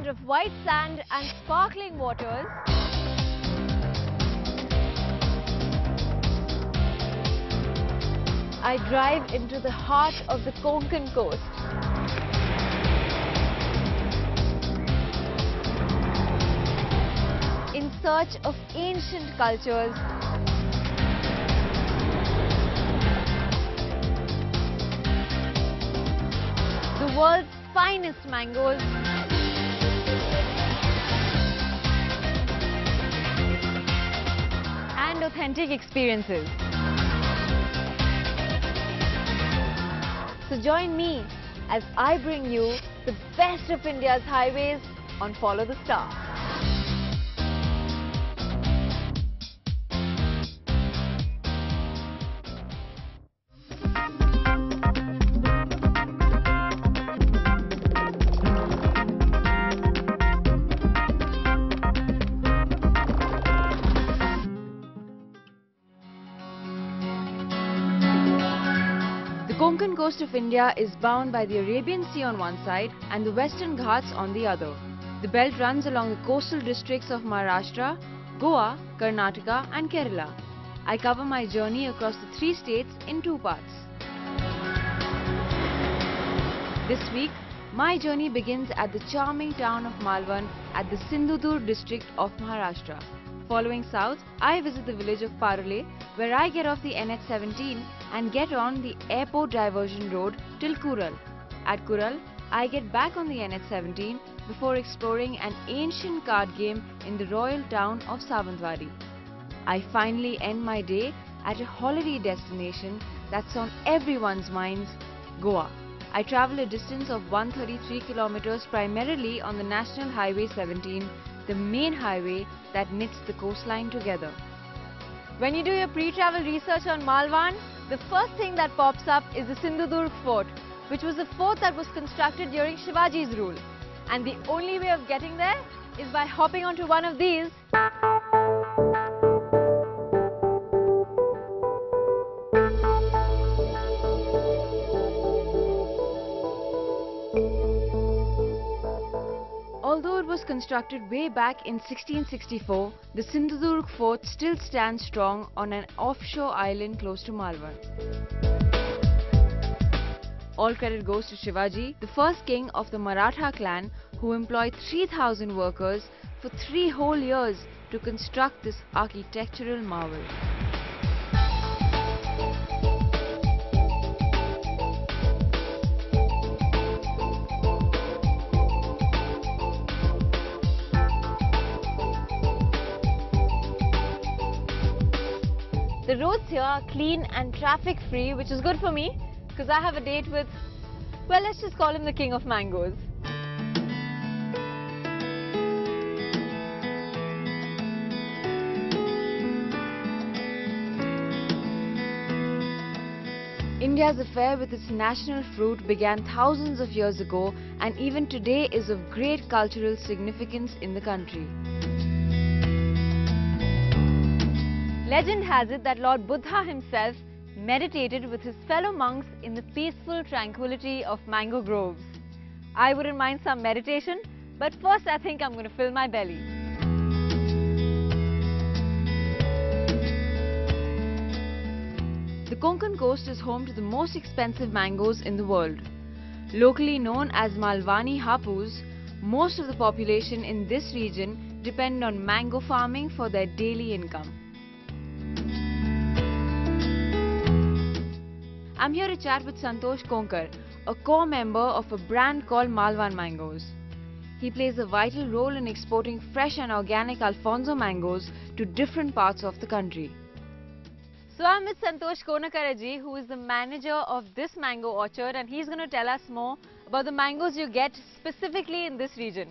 land of white sand and sparkling waters, I drive into the heart of the Konkan coast. In search of ancient cultures, the world's finest mangoes, and authentic experiences. So join me as I bring you the best of India's highways on Follow the Star. The Konkan coast of India is bound by the Arabian Sea on one side and the Western Ghats on the other. The belt runs along the coastal districts of Maharashtra, Goa, Karnataka and Kerala. I cover my journey across the 3 states in 2 parts. This week, my journey begins at the charming town of Malvan at the Sindhudurg district of Maharashtra. Following south, I visit the village of Parole, where I get off the NH17 and get on the airport diversion road till Kural. At Kural, I get back on the NH17 before exploring an ancient card game in the royal town of Sawantwadi. I finally end my day at a holiday destination that's on everyone's minds, Goa. I travel a distance of 133 kilometers primarily on the National Highway 17, the main highway that knits the coastline together. When you do your pre-travel research on Malvan, the first thing that pops up is the Sindhudurg Fort, which was a fort that was constructed during Shivaji's rule. And the only way of getting there is by hopping onto one of these. Although it was constructed way back in 1664, the Sindhudurg Fort still stands strong on an offshore island close to Malvan. All credit goes to Shivaji, the first king of the Maratha clan, who employed 3,000 workers for 3 whole years to construct this architectural marvel. The roads here are clean and traffic free, which is good for me because I have a date with, well, let's just call him the king of mangoes. India's affair with its national fruit began thousands of years ago and even today is of great cultural significance in the country. Legend has it that Lord Buddha himself meditated with his fellow monks in the peaceful tranquility of mango groves. I wouldn't mind some meditation, but first I think I'm going to fill my belly. The Konkan coast is home to the most expensive mangoes in the world. Locally known as Malvani hapus, most of the population in this region depend on mango farming for their daily income. I'm here to chat with Santosh Konkar, a core member of a brand called Malvan Mangoes. He plays a vital role in exporting fresh and organic Alphonso mangoes to different parts of the country. So I'm with Santosh Konkar ji, who is the manager of this mango orchard, and he's going to tell us more about the mangoes you get specifically in this region.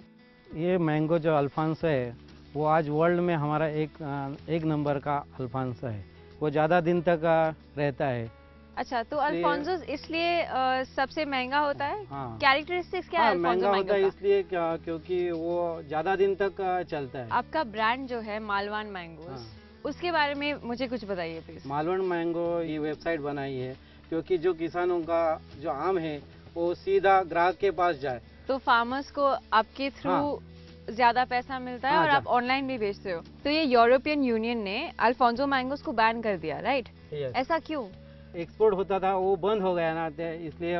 ये mango जो Alphonso है वो आज world में हमारा एक number का Alphonso है। वो ज़्यादा दिन तक रहता है। अच्छा, तो अल्फोंसो इसलिए सबसे महंगा होता है? हाँ। कैरेक्टरिस्टिक्स क्या है अल्फोंसो मैंगो का? इसलिए क्योंकि वो ज़्यादा दिन तक चलता है। आपका ब्रांड जो है मालवान मैंगोस, उसके बारे में मुझे कुछ बताइए प्लीज। मालवान मैंगो ये वेबसाइट बनाई है क्योंकि जो किसानों का जो आम है वो सीधा ग्राहक के पास जाए तो फार्मर्स को आपके थ्रू ज्यादा पैसा मिलता है और आप ऑनलाइन भी बेचते हो। तो ये यूरोपियन यूनियन ने अल्फोंसो मैंगोस को बैन कर दिया, राइट? ऐसा क्यों? एक्सपोर्ट होता था वो बंद हो गया ना, इसलिए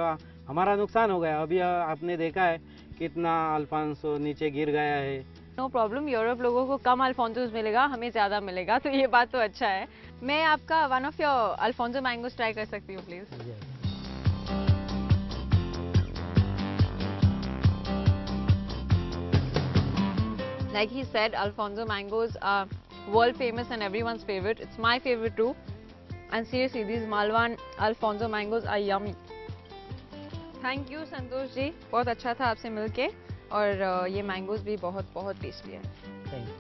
हमारा नुकसान हो गया। अभी आपने देखा है कितना अल्फोंसो नीचे गिर गया है। नो प्रॉब्लम, यूरोप लोगों को कम अल्फोंसोस मिलेगा, हमें ज्यादा मिलेगा, तो ये बात तो अच्छा है। मैं आपका one of your Alfonso mangoes try कर सकती हूँ please? Like he said, Alphonso mangoes are world famous and everyone's favorite. It's my favorite too. And seriously, these Malvan Alphonso mangoes are yummy. Thank you Santosh ji, बहुत अच्छा था आपसे मिलके, और ये मैंगोज भी बहुत बहुत टेस्टी है। Thank you.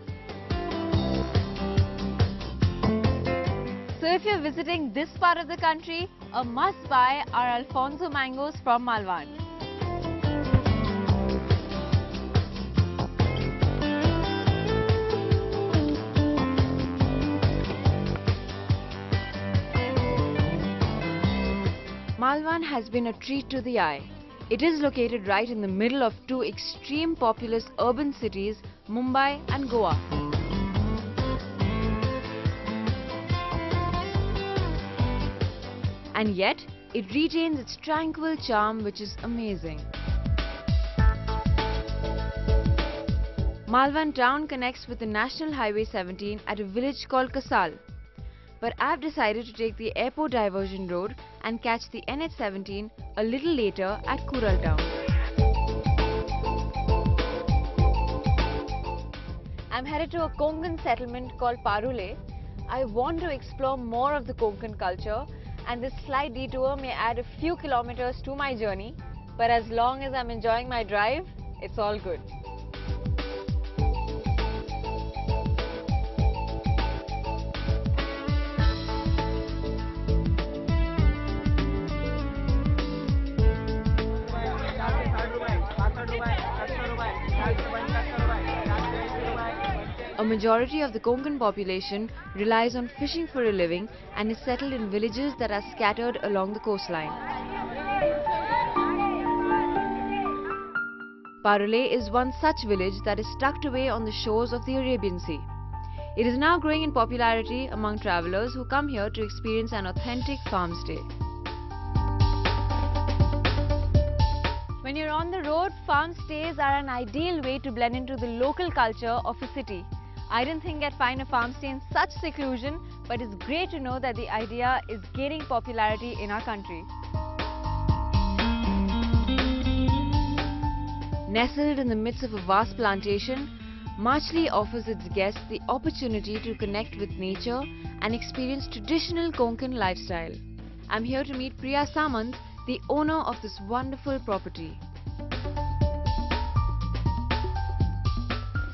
So if you're visiting this part of the country, a must buy are Alphonso mangoes from Malvan. Malvan has been a treat to the eye. It is located right in the middle of two extreme populous urban cities, Mumbai and Goa. And yet, it retains its tranquil charm, which is amazing. Malvan town connects with the National Highway 17 at a village called Kasal. But I've decided to take the airport diversion road and catch the NH17 a little later at Kural town. I'm headed to a Konkan settlement called Parule. I want to explore more of the Konkan culture, and this slight detour may add a few kilometers to my journey, but as long as I'm enjoying my drive, it's all good. A majority of the Konkan population relies on fishing for a living and is settled in villages that are scattered along the coastline. Parule is one such village that is tucked away on the shores of the Arabian Sea. It is now growing in popularity among travelers who come here to experience an authentic farm stay. When you're on the road, farm stays are an ideal way to blend into the local culture of a city. I didn't think I'd find a farm stay in such seclusion, but it's great to know that the idea is gaining popularity in our country. Nestled in the midst of a vast plantation, Machli offers its guests the opportunity to connect with nature and experience traditional Konkan lifestyle. I'm here to meet Priya Samant, the owner of this wonderful property.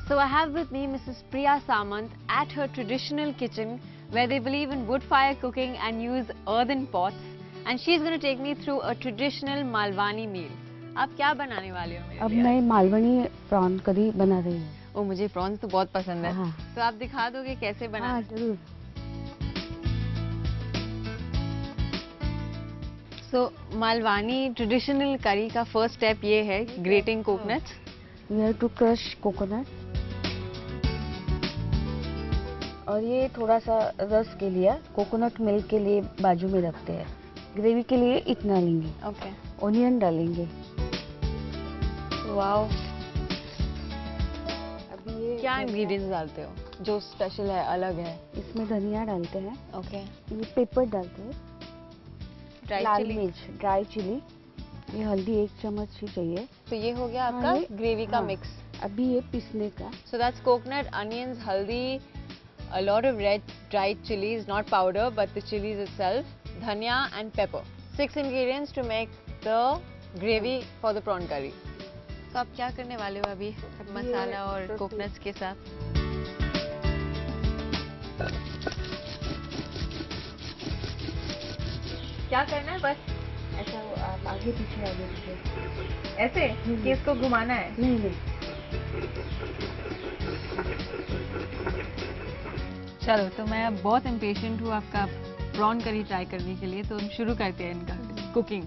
So I have with me Mrs. Priya Samant at her traditional kitchen, where they believe in wood fire cooking and use earthen pots, and she's going to take me through a traditional Malwani meal. आप क्या बनाने वाले हो मेरे लिए? अब मैं Malvani prawn करी बना रही हूँ। ओ, मुझे प्रॉन्स तो बहुत पसंद है। हाँ। तो आप दिखा दोगे कैसे बनाना? हाँ, जरूर। So मालवानी ट्रेडिशनल करी का फर्स्ट स्टेप ये है grating coconuts. You have to crush coconut। और ये थोड़ा सा रस के लिए कोकोनट मिल्क के लिए बाजू में रखते हैं। ग्रेवी के लिए इतना लेंगे। ओके। ओनियन डालेंगे। वाओ। अभी ये क्या इंग्रेडिएंट्स डालते हो जो स्पेशल है, अलग है? इसमें धनिया डालते हैं। ओके। ये पेपर डालते हैं। लाल मिर्च, ड्राई चिली। ये हल्दी 1 चम्मच ही चाहिए। तो ये हो गया आपका ग्रेवी का मिक्स। अभी ये पीसने का। So that's coconut, onions, haldi, a lot of red dried chilies, not powder but the chilies itself, dhania and pepper. 6 ingredients to make the gravy for the prawn curry. तो आप क्या करने वाले हो अभी मसाला और कोकोनट्स के साथ? क्या करना है? बस ऐसा आगे पीछे ऐसे कि इसको घुमाना है? नहीं। चलो, तो मैं अब बहुत इम्पेशेंट हूँ आपका प्रॉन करी ट्राई करने के लिए, तो हम शुरू करते हैं इनका cooking.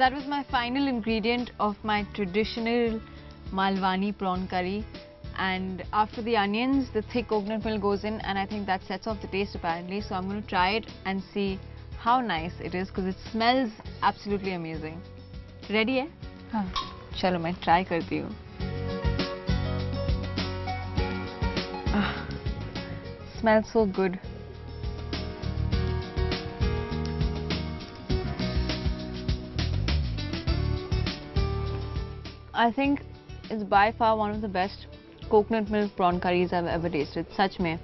that was my final ingredient of my traditional Malvani prawn curry. And after the onions, the thick coconut milk goes in, and I think that sets off the taste apparently. So I'm going to try it and see how nice it is, because it smells absolutely amazing. Ready hai? हाँ. चलो मैं try करती हूँ. Smells so good. I think it's by far one of the best coconut milk prawn curries I've ever tasted. सच में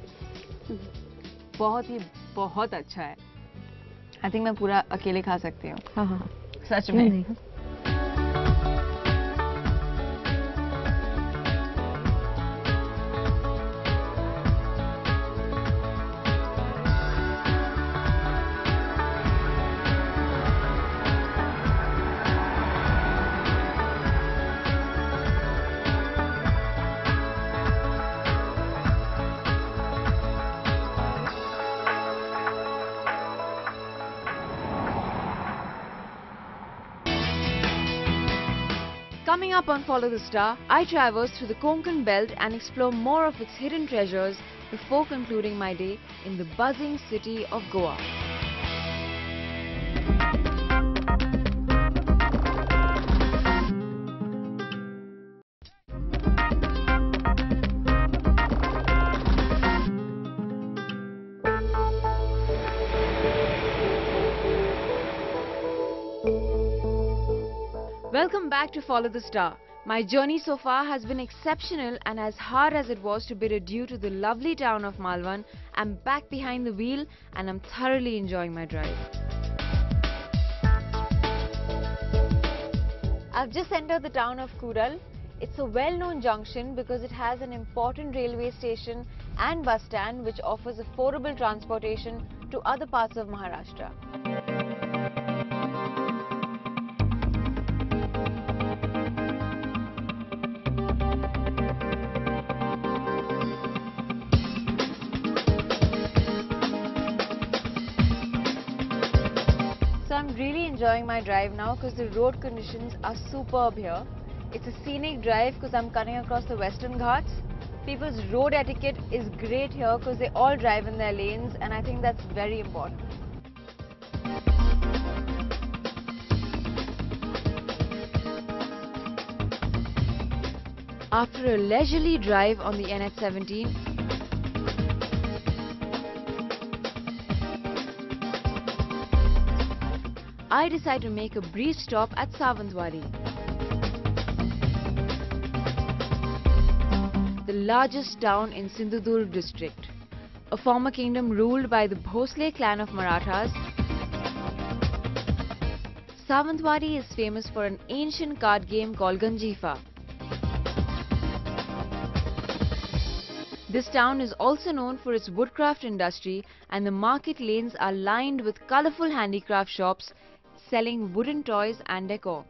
बहुत अच्छा है. I think मैं पूरा अकेले खा सकती हूँ. हाँ हाँ. सच में. Coming up on Follow the Star, I traverse through the Konkan belt and explore more of its hidden treasures before concluding my day in the buzzing city of Goa. Welcome back to Follow the Star. My journey so far has been exceptional, and as hard as it was to bid adieu to the lovely town of Malvan, I'm back behind the wheel and I'm thoroughly enjoying my drive. I've just entered the town of Kural. It's a well-known junction because it has an important railway station and bus stand which offers affordable transportation to other parts of Maharashtra. I'm really enjoying my drive now because the road conditions are superb here. It's a scenic drive because I'm cutting across the Western Ghats. People's road etiquette is great here because they all drive in their lanes, and I think that's very important. After a leisurely drive on the NH17, I decide to make a brief stop at Sawantwadi, the largest town in Sindhudurg district, a former kingdom ruled by the Bhosle clan of Marathas. Sawantwadi is famous for an ancient card game called Ganjifa. This town is also known for its woodcraft industry, and the market lanes are lined with colourful handicraft shops selling wooden toys and decor.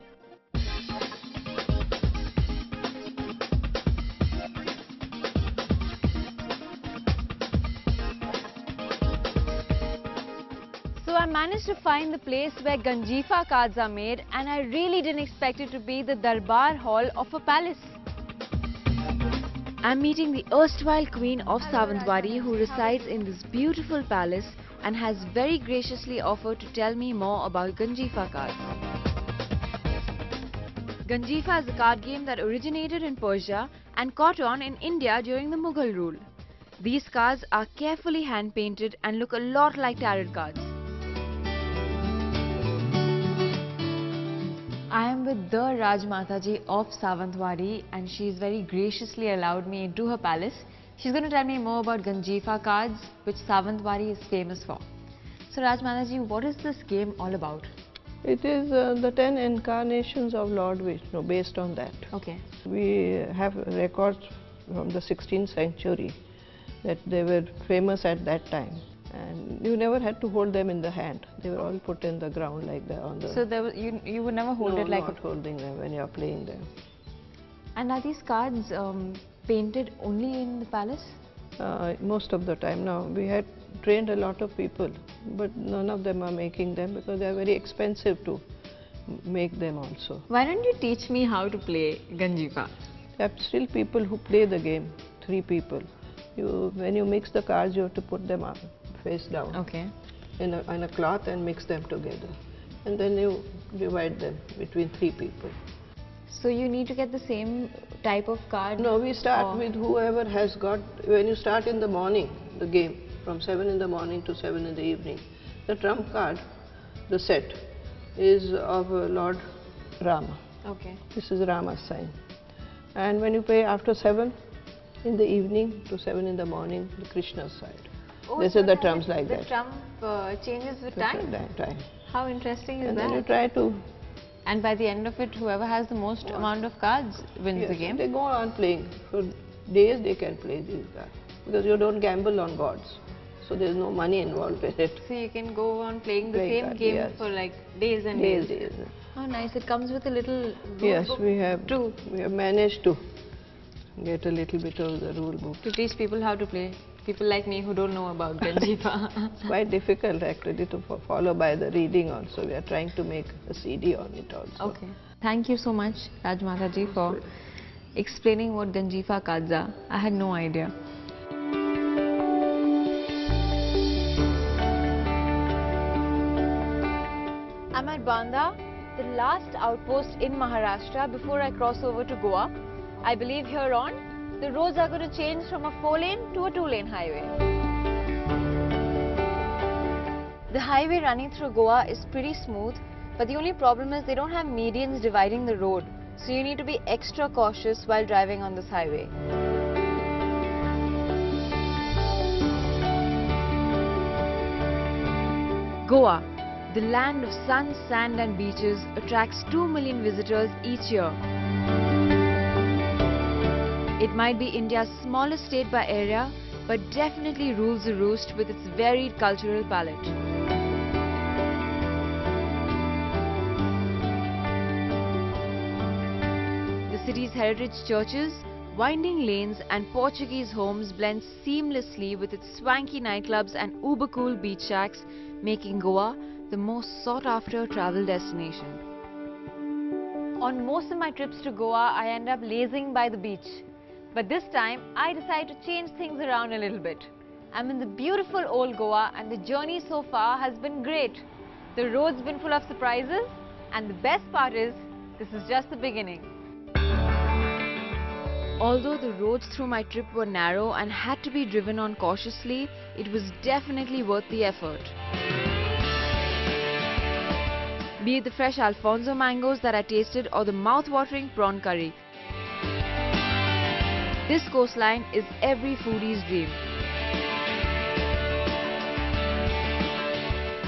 So I managed to find the place where Ganjifa cards are made, and I really didn't expect it to be the Darbar Hall of a palace. I'm meeting the erstwhile queen of Sawantwadi, who resides in this beautiful palace and has very graciously offered to tell me more about Ganjifa cards. Ganjifa is a card game that originated in Persia and caught on in India during the Mughal rule. These cards are carefully hand-painted and look a lot like tarot cards. I am with the Rajmataji of Sawantwadi, and she has very graciously allowed me into her palace. She's going to tell me more about Ganjifa cards, which Sawantwadi is famous for. So Rajmataji, what is this game all about? It is the 10 incarnations of Lord Vishnu, based on that. Okay. We have records from the 16th century that they were famous at that time. And you never had to hold them in the hand. They were all put in the ground like that on the... So there was, you would never hold it like not holding them when you are playing them. And are these cards painted only in the palace? Most of the time. Now, we had trained a lot of people, but none of them are making them because they are very expensive to make them also. Why don't you teach me how to play Ganjifa? There are still people who play the game, 3 people. When you mix the cards, you have to put them up, face down, Okay. in a cloth and mix them together. And then you divide them between 3 people. So you need to get the same type of card? No, we start with whoever has got, when you start in the morning, the game, from 7 in the morning to 7 in the evening, the trump card, the set, is of Lord Rama. Okay. This is Rama's sign. And when you play after 7 in the evening to 7 in the morning, the Krishna's side. Oh, This so is the that trumps like the that. trump changes with time? Time. How interesting is And that? then you try to... And by the end of it, whoever has the most amount of cards wins the game? They go on playing. For days they can play these cards. Because you don't gamble on gods. So there's no money involved in it. So you can go on playing the Play same card, game yes. for like days and Days. How nice. It comes with a little rule Yes, book we have too, managed to get a little bit of the rule book. to teach people how to play. People like me who don't know about Ganjifa. It's quite difficult actually to follow by the reading also. We are trying to make a CD on it also. Okay. Thank you so much, Rajmata ji, for explaining what Ganjifa cards are. I had no idea. I'm at Banda, the last outpost in Maharashtra before I cross over to Goa. I believe here on, the roads are going to change from a 4-lane to a 2-lane highway. The highway running through Goa is pretty smooth, but the only problem is they don't have medians dividing the road, so you need to be extra cautious while driving on this highway. Goa, the land of sun, sand and beaches, attracts 2 million visitors each year. It might be India's smallest state by area, but definitely rules the roost with its varied cultural palette. The city's heritage churches, winding lanes and Portuguese homes blend seamlessly with its swanky nightclubs and uber-cool beach shacks, making Goa the most sought-after travel destination. On most of my trips to Goa, I end up lazing by the beach. But this time, I decided to change things around a little bit. I'm in the beautiful old Goa and the journey so far has been great. The road's been full of surprises and the best part is, this is just the beginning. Although the roads through my trip were narrow and had to be driven on cautiously, it was definitely worth the effort. Be it the fresh Alphonso mangoes that I tasted or the mouth-watering prawn curry. This coastline is every foodie's dream.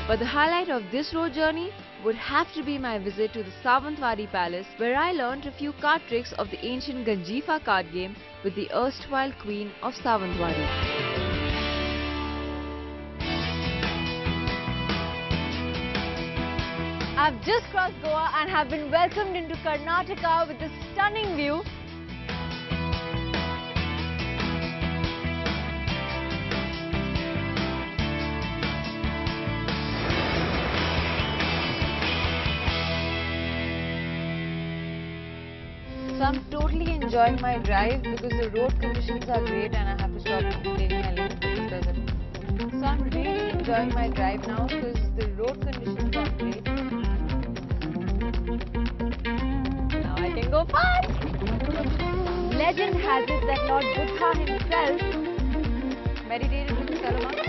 But the highlight of this road journey would have to be my visit to the Sawantwadi Palace, where I learnt a few card tricks of the ancient Ganjifa card game with the erstwhile Queen of Sawantwadi. I've just crossed Goa and have been welcomed into Karnataka with this stunning view. So I'm totally enjoying my drive because the road conditions are great and I have to stop taking a lane because there's a... So I'm really enjoying my drive now because the road conditions are great. Now I can go fast! Legend has it that Lord Buddha himself meditated with the fellow monks.